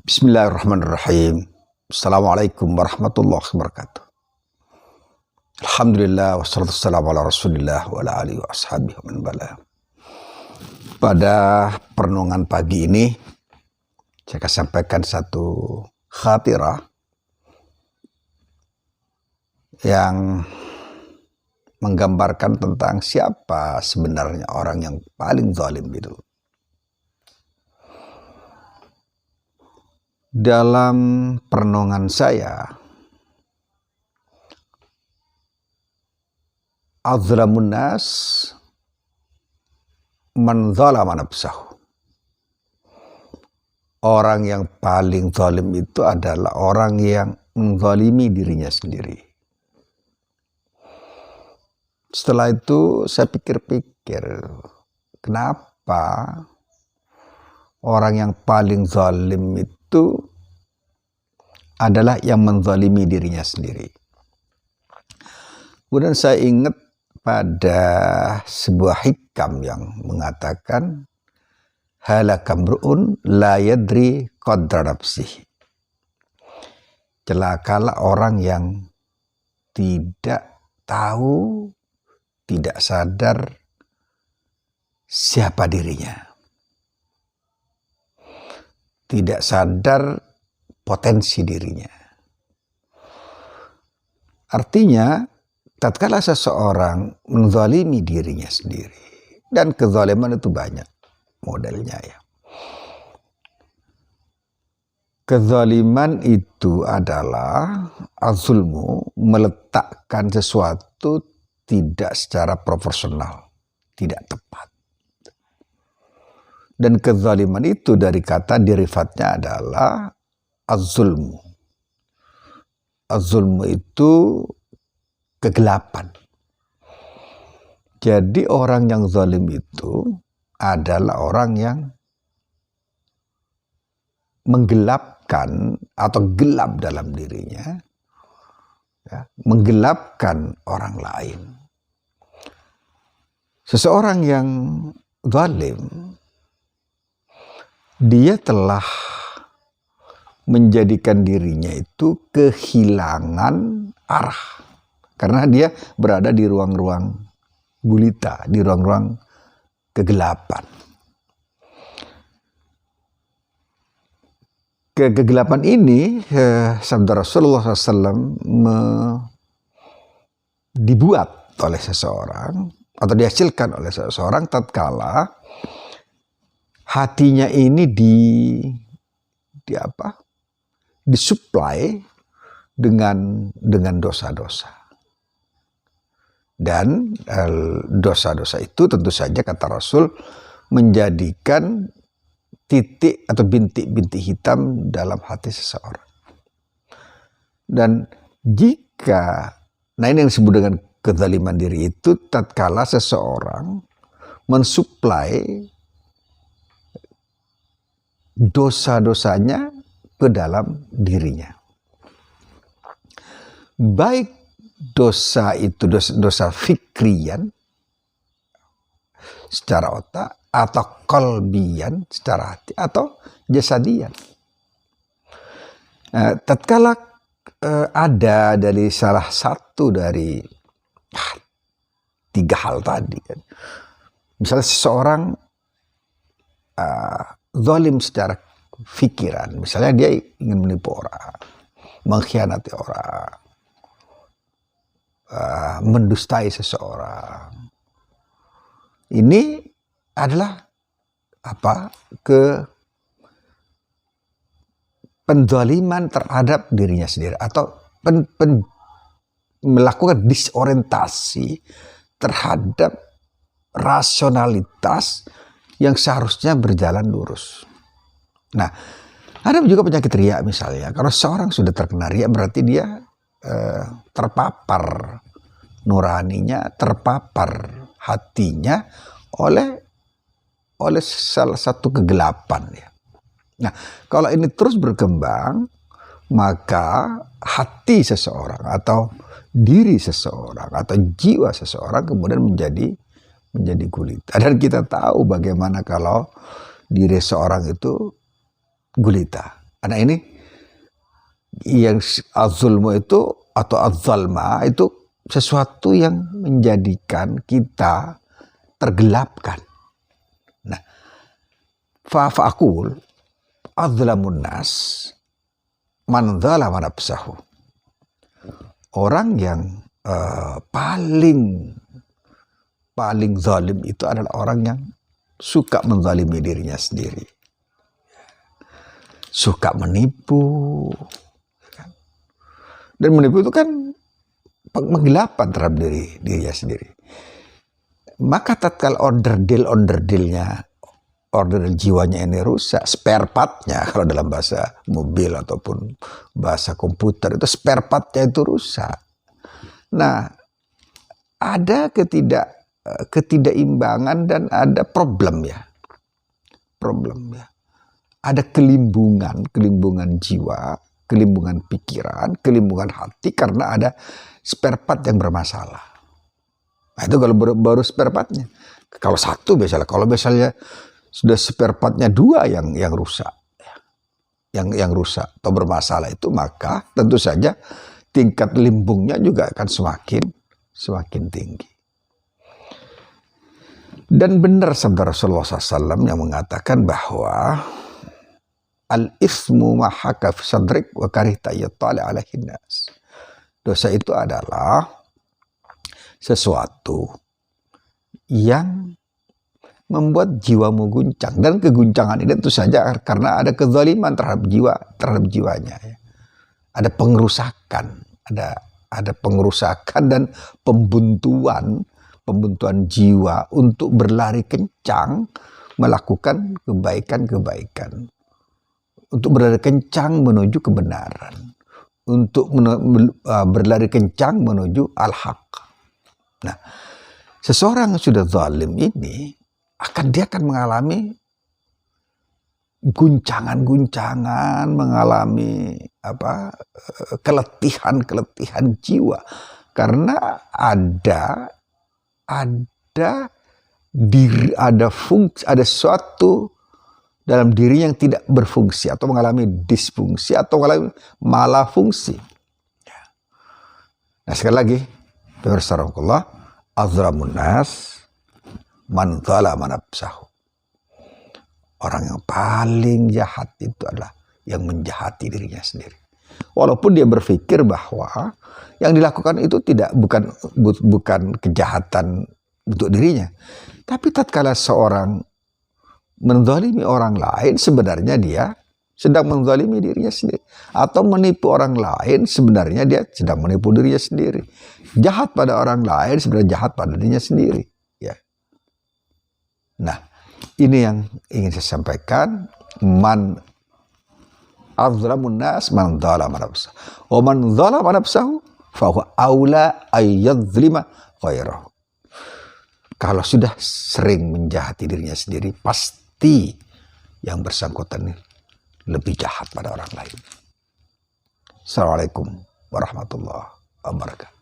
Bismillahirrahmanirrahim. Assalamualaikum warahmatullahi wabarakatuh. Alhamdulillah wassalatu wassalamu ala rasulillah wa ala alihi wa ashabihi wa man wala. Pada perenungan pagi ini saya akan sampaikan satu khatirah yang menggambarkan tentang siapa sebenarnya orang yang paling zalim itu. Dalam perenungan saya, azlamun nas man zalama nafsahu. Orang yang paling zalim itu adalah orang yang menzalimi dirinya sendiri. Setelah itu saya pikir-pikir, kenapa orang yang paling zalim itu adalah yang menzalimi dirinya sendiri. Kemudian saya ingat pada sebuah hikam yang mengatakan halakamru'un la yadri qadra nafsihi. Celakalah orang yang tidak tahu, tidak sadar siapa dirinya. Tidak sadar potensi dirinya. Artinya, tatkala seseorang menzalimi dirinya sendiri, dan kezaliman itu banyak modelnya ya. Kezaliman itu adalah az-zulmu, meletakkan sesuatu tidak secara proporsional, tidak tepat. Dan kezaliman itu dari kata derivatnya adalah az-zulmu. Az-zulmu itu kegelapan. Jadi orang yang zalim itu adalah orang yang menggelapkan atau gelap dalam dirinya, ya, menggelapkan orang lain. Seseorang yang zalim, dia telah menjadikan dirinya itu kehilangan arah. Karena dia berada di ruang-ruang gulita, di ruang-ruang kegelapan. Kegelapan ini, sabda Rasulullah SAW dibuat oleh seseorang atau dihasilkan oleh seseorang tatkala hatinya ini disuplai dengan dosa-dosa. Dan dosa-dosa itu tentu saja kata Rasul menjadikan titik atau bintik-bintik hitam dalam hati seseorang. Dan jika, nah ini yang disebut dengan kezaliman diri itu tatkala seseorang mensuplai dosa-dosanya ke dalam dirinya. Baik dosa itu dosa fikrian secara otak, atau qalbian secara hati, atau jasadian. Tatkala ada dari salah satu dari tiga hal tadi, misalnya seseorang zalim secara pikiran, misalnya dia ingin menipu orang, mengkhianati orang, mendustai seseorang. Ini adalah penzaliman terhadap dirinya sendiri, atau melakukan disorientasi terhadap rasionalitas yang seharusnya berjalan lurus. Nah, ada juga penyakit riya misalnya. Kalau seorang sudah terkena riya berarti dia terpapar nuraninya, terpapar hatinya oleh salah satu kegelapan ya. Nah, kalau ini terus berkembang, maka hati seseorang atau diri seseorang atau jiwa seseorang kemudian menjadi gulita. Dan kita tahu bagaimana kalau diri seorang itu gulita. Anak ini yang az-zulmu itu atau az-zalma itu sesuatu yang menjadikan kita tergelapkan. Nah, fa'akul adzlamun nas man dzalama nafsahu. Orang yang paling zalim itu adalah orang yang suka menzalimi dirinya sendiri, suka menipu, dan menipu itu kan penggelapan terhadap dirinya sendiri. Maka tatkala order jiwanya ini rusak, spare partnya, kalau dalam bahasa mobil ataupun bahasa komputer itu spare partnya itu rusak. Nah, ada ketidakimbangan dan ada problem ya. Ada kelimbungan jiwa, kelimbungan pikiran, kelimbungan hati karena ada spare part yang bermasalah. Nah, itu kalau baru spare partnya. Kalau satu misalnya, kalau misalnya sudah spare partnya dua yang rusak, yang rusak atau bermasalah itu, maka tentu saja tingkat limbungnya juga akan semakin tinggi. Dan benar sabda Rasulullah SAW yang mengatakan bahwa al-ismu ma haka fi sadrik wa karihta yattali alaihi nas. Dosa itu adalah sesuatu yang membuat jiwamu guncang, dan keguncangan ini tentu saja karena ada kezaliman terhadap jiwanya. Ada pengerusakan, ada pengerusakan dan pembuntuan jiwa untuk berlari kencang melakukan kebaikan, untuk berlari kencang menuju kebenaran, untuk berlari kencang menuju al-haq. Nah, seseorang yang sudah zalim ini dia akan mengalami guncangan, mengalami keletihan jiwa karena ada suatu dalam diri yang tidak berfungsi atau mengalami disfungsi atau mengalami malafungsi. Nah, sekali lagi, Bismillahirrahmanirrahim, azlamun nas man dzalama nafsahu. Orang yang paling jahat itu adalah yang menjahati dirinya sendiri. Walaupun dia berpikir bahwa yang dilakukan itu bukan kejahatan untuk dirinya, tapi tatkala seorang menzalimi orang lain, sebenarnya dia sedang menzalimi dirinya sendiri. Atau menipu orang lain, sebenarnya dia sedang menipu dirinya sendiri. Jahat pada orang lain, sebenarnya jahat pada dirinya sendiri. Ya. Nah, ini yang ingin saya sampaikan. Man azlamun nas man dzalama nafsahu. Wa man dzalama nafsahu fa huwa aula ay yadzlima ghairahu. Kalau sudah sering menjahati dirinya sendiri, pasti yang bersangkutan ini lebih jahat pada orang lain. Assalamualaikum warahmatullahi wabarakatuh.